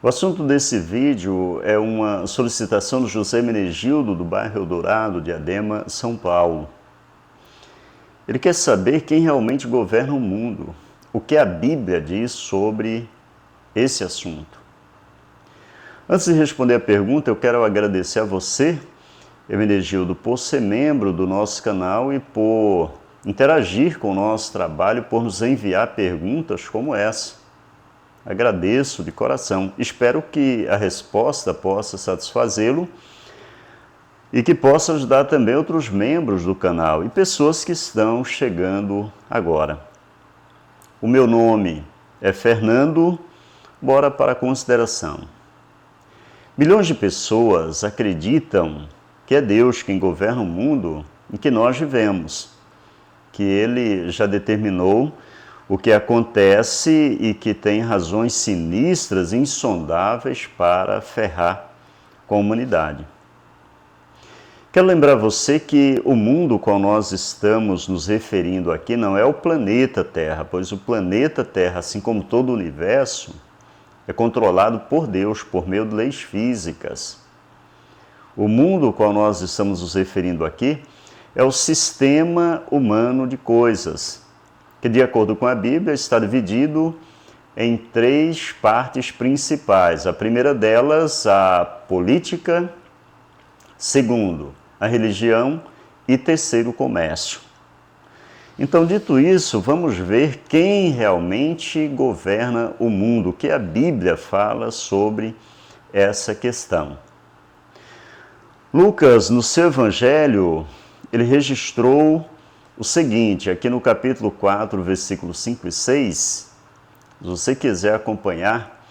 O assunto desse vídeo é uma solicitação do José Menegildo, do bairro Eldorado, Diadema, São Paulo. Ele quer saber quem realmente governa o mundo, o que a Bíblia diz sobre esse assunto. Antes de responder a pergunta, eu quero agradecer a você, Menegildo, por ser membro do nosso canal e por interagir com o nosso trabalho, por nos enviar perguntas como essa. Agradeço de coração. Espero que a resposta possa satisfazê-lo e que possa ajudar também outros membros do canal e pessoas que estão chegando agora. O meu nome é Fernando, bora para a consideração. Milhões de pessoas acreditam que é Deus quem governa o mundo em que nós vivemos, que Ele já determinou o que acontece e que tem razões sinistras e insondáveis para ferrar com a humanidade. Quero lembrar você que o mundo ao qual nós estamos nos referindo aqui não é o planeta Terra, pois o planeta Terra, assim como todo o universo, é controlado por Deus, por meio de leis físicas. O mundo ao qual nós estamos nos referindo aqui é o sistema humano de coisas, que, de acordo com a Bíblia, está dividido em três partes principais. A primeira delas, a política, segundo, a religião e terceiro, o comércio. Então, dito isso, vamos ver quem realmente governa o mundo, o que a Bíblia fala sobre essa questão. Lucas, no seu evangelho, ele registrou o seguinte, aqui no capítulo 4, versículos 5 e 6, se você quiser acompanhar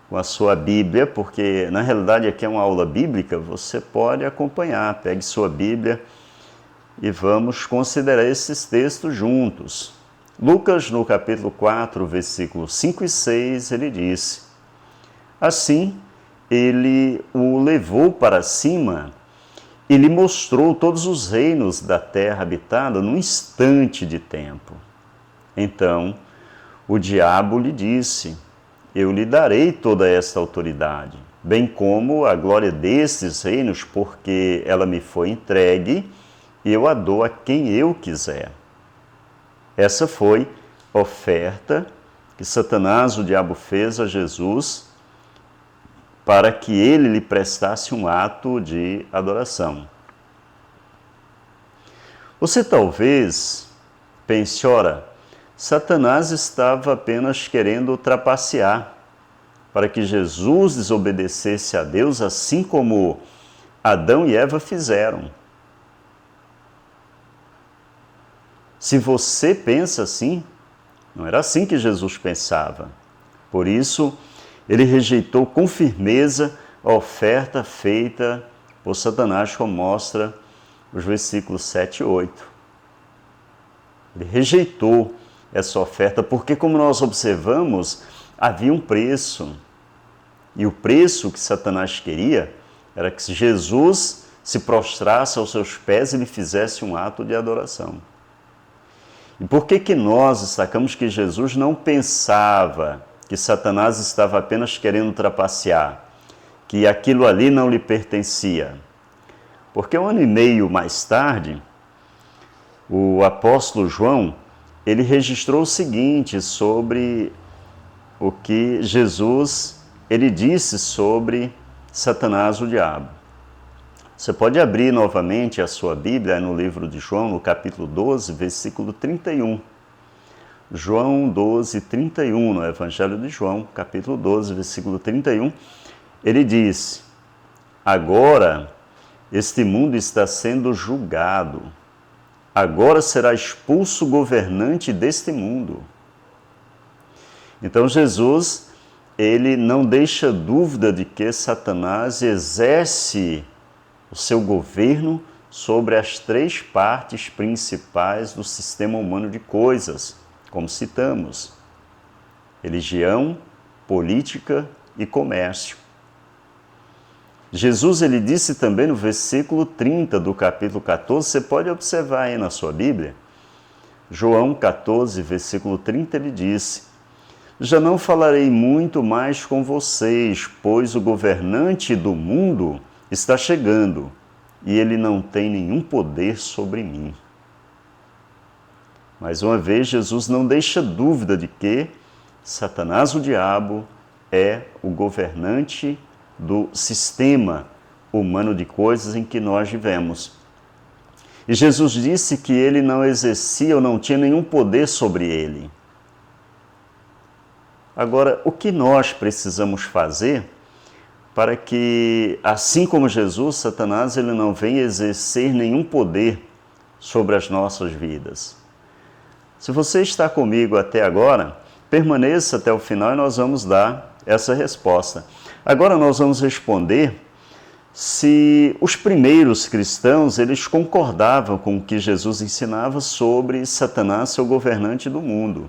com a sua Bíblia, porque na realidade aqui é uma aula bíblica, você pode acompanhar, pegue sua Bíblia e vamos considerar esses textos juntos. Lucas, no capítulo 4, versículos 5 e 6, ele disse: assim, ele o levou para cima e lhe mostrou todos os reinos da terra habitada num instante de tempo. Então, o diabo lhe disse: eu lhe darei toda esta autoridade, bem como a glória destes reinos, porque ela me foi entregue e eu a dou a quem eu quiser. Essa foi a oferta que Satanás, o diabo, fez a Jesus para que ele lhe prestasse um ato de adoração. Você talvez pense, ora, Satanás estava apenas querendo trapacear para que Jesus desobedecesse a Deus, assim como Adão e Eva fizeram. Se você pensa assim, não era assim que Jesus pensava. Por isso, ele rejeitou com firmeza a oferta feita por Satanás, como mostra os versículos 7 e 8. Ele rejeitou essa oferta porque, como nós observamos, havia um preço. E o preço que Satanás queria era que Jesus se prostrasse aos seus pés e lhe fizesse um ato de adoração. E por que nós destacamos que Jesus não pensava que Satanás estava apenas querendo trapacear, que aquilo ali não lhe pertencia? Porque 1 ano e meio mais tarde, o apóstolo João, ele registrou o seguinte sobre o que Jesus, ele disse sobre Satanás, o diabo. Você pode abrir novamente a sua Bíblia no livro de João, no capítulo 12, versículo 31. João 12, 31, no Evangelho de João, capítulo 12, versículo 31, ele diz: agora este mundo está sendo julgado, agora será expulso o governante deste mundo. Então Jesus, ele não deixa dúvida de que Satanás exerce o seu governo sobre as três partes principais do sistema humano de coisas, como citamos: religião, política e comércio. Jesus, ele disse também no versículo 30 do capítulo 14, você pode observar aí na sua Bíblia, João 14, versículo 30, ele disse: já não falarei muito mais com vocês, pois o governante do mundo está chegando e ele não tem nenhum poder sobre mim. Mais uma vez, Jesus não deixa dúvida de que Satanás, o diabo, é o governante do sistema humano de coisas em que nós vivemos. E Jesus disse que ele não exercia ou não tinha nenhum poder sobre ele. Agora, o que nós precisamos fazer para que, assim como Jesus, Satanás ele não venha exercer nenhum poder sobre as nossas vidas? Se você está comigo até agora, permaneça até o final e nós vamos dar essa resposta. Agora nós vamos responder se os primeiros cristãos eles concordavam com o que Jesus ensinava sobre Satanás ser o governante do mundo.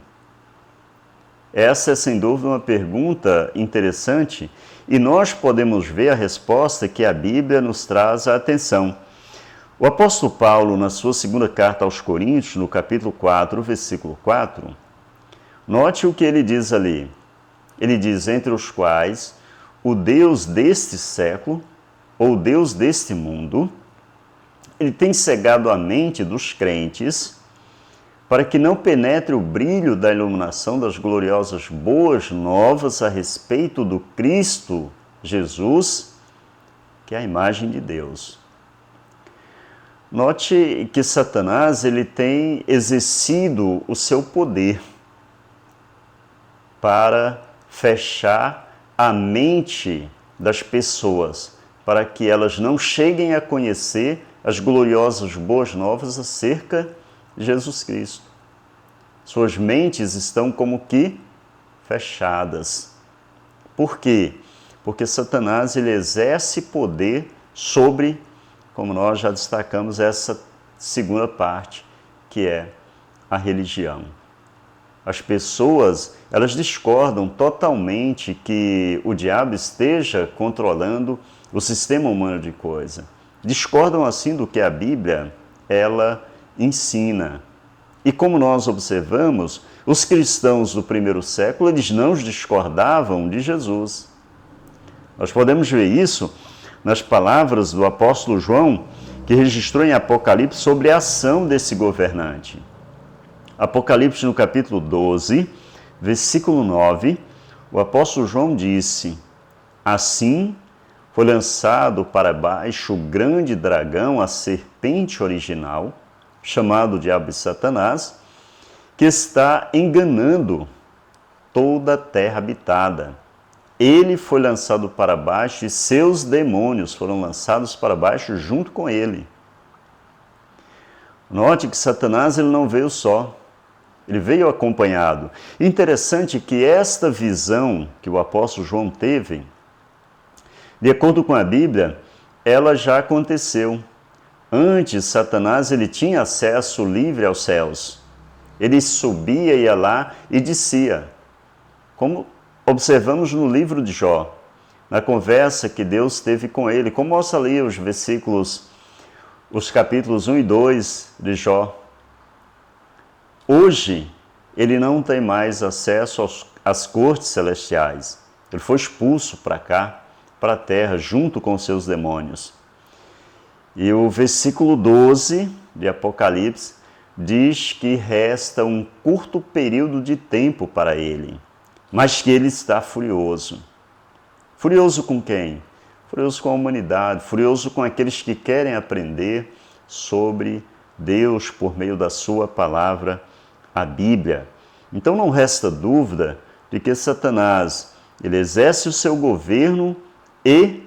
Essa é sem dúvida uma pergunta interessante e nós podemos ver a resposta que a Bíblia nos traz à atenção. O apóstolo Paulo, na sua segunda carta aos Coríntios, no capítulo 4, versículo 4, note o que ele diz ali. Ele diz, entre os quais o Deus deste século, ou Deus deste mundo, ele tem cegado a mente dos crentes para que não penetre o brilho da iluminação das gloriosas boas novas a respeito do Cristo Jesus, que é a imagem de Deus. Note que Satanás ele tem exercido o seu poder para fechar a mente das pessoas, para que elas não cheguem a conhecer as gloriosas boas novas acerca de Jesus Cristo. Suas mentes estão como que fechadas. Por quê? Porque Satanás ele exerce poder sobre, como nós já destacamos, essa segunda parte, que é a religião. As pessoas, elas discordam totalmente que o diabo esteja controlando o sistema humano de coisa. Discordam assim do que a Bíblia, ela ensina. E como nós observamos, os cristãos do primeiro século, eles não discordavam de Jesus. Nós podemos ver isso nas palavras do apóstolo João, que registrou em Apocalipse sobre a ação desse governante. Apocalipse no capítulo 12, versículo 9, o apóstolo João disse, assim foi lançado para baixo o grande dragão, a serpente original, chamado Diabo e Satanás, que está enganando toda a terra habitada. Ele foi lançado para baixo e seus demônios foram lançados para baixo junto com ele. Note que Satanás ele não veio só, ele veio acompanhado. Interessante que esta visão que o apóstolo João teve, de acordo com a Bíblia, ela já aconteceu. Antes, Satanás ele tinha acesso livre aos céus. Ele subia, ia lá e descia. Como observamos no livro de Jó, na conversa que Deus teve com ele, como mostra ali os versículos, os capítulos 1 e 2 de Jó. Hoje, ele não tem mais acesso às cortes celestiais. Ele foi expulso para cá, para a terra, junto com seus demônios. E o versículo 12 de Apocalipse diz que resta um curto período de tempo para ele, mas que ele está furioso. Furioso com quem? Furioso com a humanidade, furioso com aqueles que querem aprender sobre Deus por meio da sua palavra, a Bíblia. Então não resta dúvida de que Satanás, ele exerce o seu governo e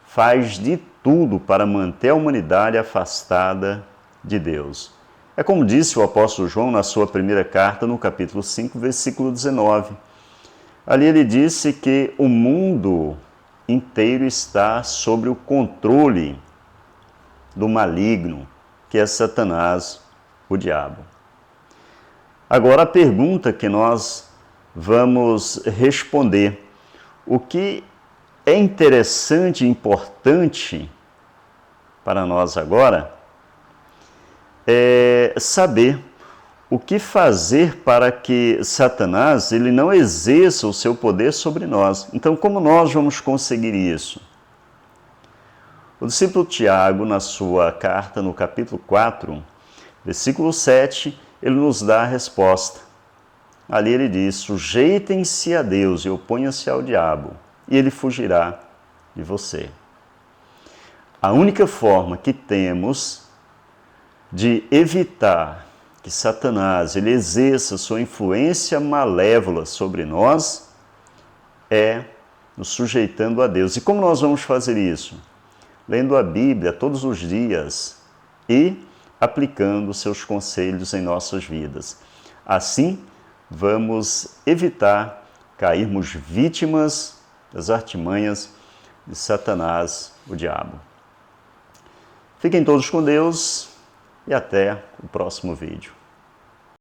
faz de tudo para manter a humanidade afastada de Deus. É como disse o apóstolo João na sua primeira carta, no capítulo 5, versículo 19. Ali ele disse que o mundo inteiro está sob o controle do maligno, que é Satanás, o diabo. Agora a pergunta que nós vamos responder, o que é interessante e importante para nós agora é saber o que fazer para que Satanás ele não exerça o seu poder sobre nós. Então, como nós vamos conseguir isso? O discípulo Tiago, na sua carta, no capítulo 4, versículo 7, ele nos dá a resposta. Ali ele diz: sujeitem-se a Deus e oponham-se ao diabo, e ele fugirá de você. A única forma que temos de evitar que Satanás ele exerça sua influência malévola sobre nós é nos sujeitando a Deus. E como nós vamos fazer isso? Lendo a Bíblia todos os dias e aplicando seus conselhos em nossas vidas. Assim, vamos evitar cairmos vítimas das artimanhas de Satanás, o diabo. Fiquem todos com Deus e até o próximo vídeo.